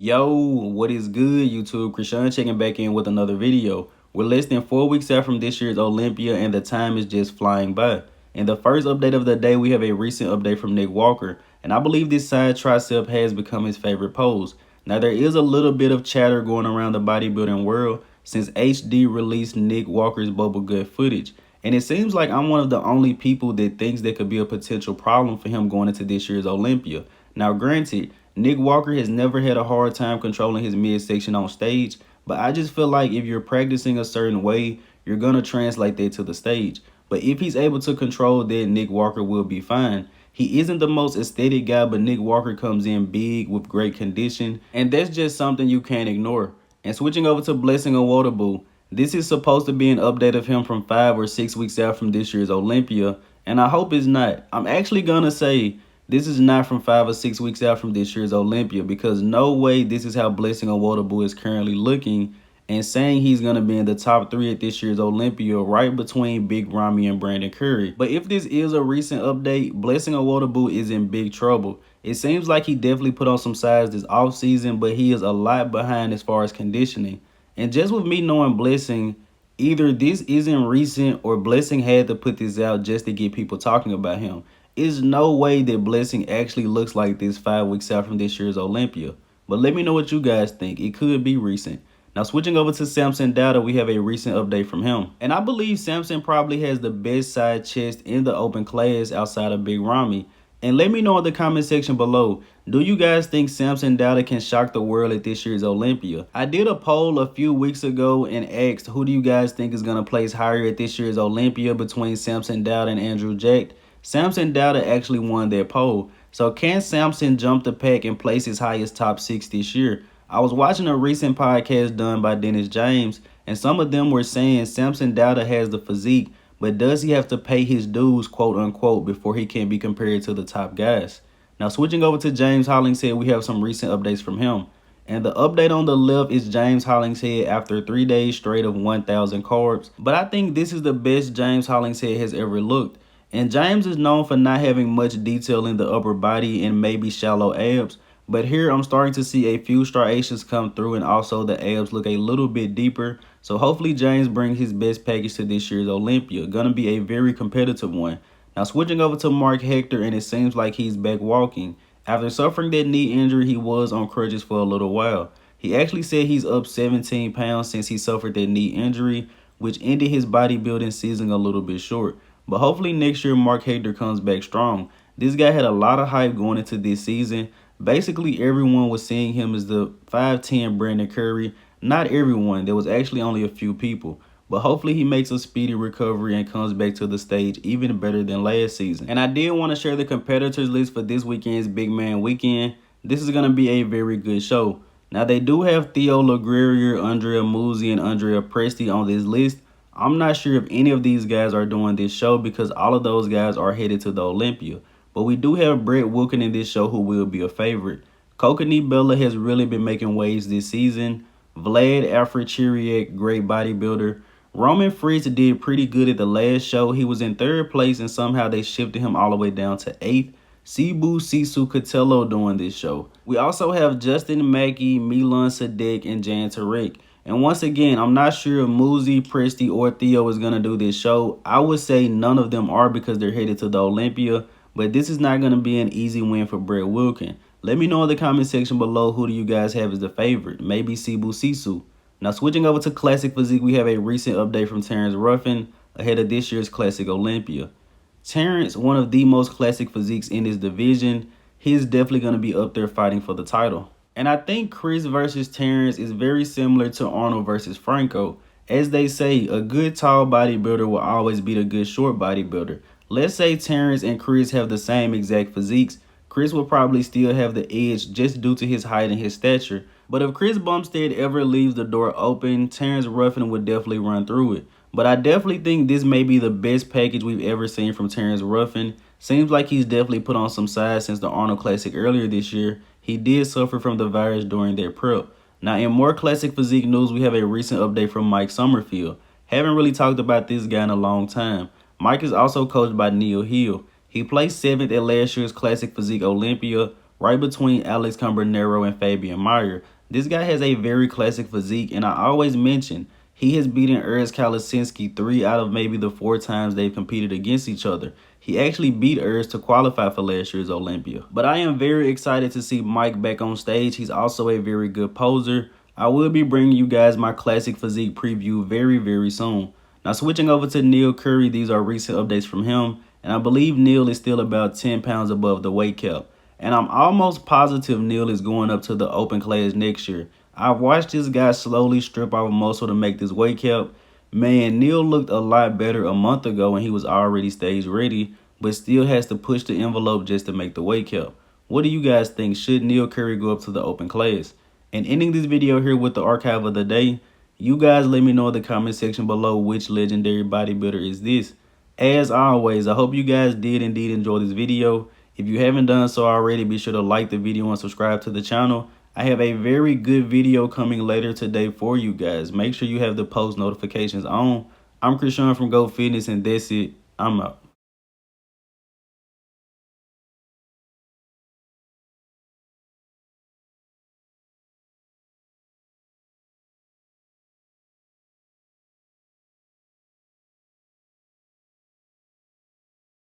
Yo, what is good, YouTube? Krishan checking back in with another video. We're less than 4 weeks out from this year's Olympia, and the time is just flying by. In the first update of the day, we have a recent update from Nick Walker, and I believe this side tricep has become his favorite pose. Now, there is a little bit of chatter going around the bodybuilding world since HD released Nick Walker's bubble gut footage, and it seems like I'm one of the only people that thinks there could be a potential problem for him going into this year's Olympia. Now, granted, Nick Walker has never had a hard time controlling his midsection on stage, but I just feel like if you're practicing a certain way, you're going to translate that to the stage. But if he's able to control that, Nick Walker will be fine. He isn't the most aesthetic guy, but Nick Walker comes in big with great condition, and that's just something you can't ignore. And switching over to Blessing Awodibu, this is supposed to be an update of him from 5 or 6 weeks out from this year's Olympia, and I hope it's not. I'm actually going to say this is not from 5 or 6 weeks out from this year's Olympia, because no way this is how Blessing Awodibu is currently looking, and saying he's going to be in the top 3 at this year's Olympia, right between Big Ramy and Brandon Curry. But if this is a recent update, Blessing Awodibu is in big trouble. It seems like he definitely put on some size this offseason, but he is a lot behind as far as conditioning. And just with me knowing Blessing, either this isn't recent or Blessing had to put this out just to get people talking about him. There's no way that Blessing actually looks like this 5 weeks out from this year's Olympia. But let me know what you guys think. It could be recent. Now, switching over to Samson Dauda, we have a recent update from him. And I believe Samson probably has the best side chest in the open class outside of Big Ramy. And let me know in the comment section below, do you guys think Samson Dauda can shock the world at this year's Olympia? I did a poll a few weeks ago and asked, who do you guys think is going to place higher at this year's Olympia between Samson Dauda and Andrew Jack? Samson Dauda actually won that poll. So can Samson jump the pack and place his highest top 6 this year? I was watching a recent podcast done by Dennis James, and some of them were saying Samson Dauda has the physique, but does he have to pay his dues, quote unquote, before he can be compared to the top guys? Now, switching over to James Hollingshead, we have some recent updates from him. And the update on the left is James Hollingshead after 3 days straight of 1,000 carbs. But I think this is the best James Hollingshead has ever looked. And James is known for not having much detail in the upper body and maybe shallow abs. But here I'm starting to see a few striations come through, and also the abs look a little bit deeper. So hopefully James brings his best package to this year's Olympia. Gonna be a very competitive one. Now, switching over to Marc Hector, and it seems like he's back walking. After suffering that knee injury, he was on crutches for a little while. He actually said he's up 17 pounds since he suffered that knee injury, which ended his bodybuilding season a little bit short. But hopefully next year Marc Hector comes back strong. This guy had a lot of hype going into this season. Basically everyone was seeing him as the 5'10 Brandon Curry. Not everyone. There was actually only a few people. But hopefully he makes a speedy recovery and comes back to the stage even better than last season. And I did want to share the competitors list for this weekend's Big Man Weekend. This is going to be a very good show. Now, they do have Theo LaGuerrier, Andrea Muzi, and Andrea Presti on this list. I'm not sure if any of these guys are doing this show because all of those guys are headed to the Olympia. But we do have Brett Wilkin in this show who will be a favorite. Kokani Bella has really been making waves this season. Vlad Afrechiriak, great bodybuilder. Roman Fritz did pretty good at the last show. He was in 3rd place and somehow they shifted him all the way down to 8th. Sibu Sisu Catello doing this show. We also have Justin Mackey, Milan Sadek, and Jan Tarek. And once again, I'm not sure if Muzi, Presti, or Theo is going to do this show. I would say none of them are because they're headed to the Olympia. But this is not going to be an easy win for Brett Wilkin. Let me know in the comment section below who do you guys have as the favorite. Maybe Sibu Sisu. Now, switching over to Classic Physique, we have a recent update from Terrence Ruffin ahead of this year's Classic Olympia. Terrence, one of the most classic physiques in his division, he's definitely going to be up there fighting for the title. And I think Chris versus Terrence is very similar to Arnold versus Franco. As they say, a good tall bodybuilder will always beat a good short bodybuilder. Let's say Terrence and Chris have the same exact physiques. Chris will probably still have the edge just due to his height and his stature. But if Chris Bumstead ever leaves the door open, Terrence Ruffin would definitely run through it. But I definitely think this may be the best package we've ever seen from Terrence Ruffin. Seems like he's definitely put on some size since the Arnold Classic earlier this year. He did suffer from the virus during their prep. Now, in more classic physique news, we have a recent update from Mike Sommerfeld. Haven't really talked about this guy in a long time. Mike is also coached by Neil Hill. He placed 7th at last year's Classic Physique Olympia, right between Alex Cambronero and Fabian Meyer. This guy has a very classic physique, and I always mention he has beaten Urs Kalasinski 3 out of maybe the 4 times they've competed against each other. He actually beat Urs to qualify for last year's Olympia. But I am very excited to see Mike back on stage. He's also a very good poser. I will be bringing you guys my classic physique preview very soon. Now switching over to Neil Currey, these are recent updates from him. And I believe Neil is still about 10 pounds above the weight cap. And I'm almost positive Neil is going up to the open class next year. I've watched this guy slowly strip off muscle to make this weight cap. Man, Neil looked a lot better a month ago when he was already stage ready, but still has to push the envelope just to make the weight cap. What do you guys think? Should Neil Currey go up to the open class? And ending this video here with the archive of the day, you guys let me know in the comment section below which legendary bodybuilder is this. As always, I hope you guys did indeed enjoy this video. If you haven't done so already, be sure to like the video and subscribe to the channel. I have a very good video coming later today for you guys. Make sure you have the post notifications on. I'm Krishan from Go Fitness, and that's it. I'm out.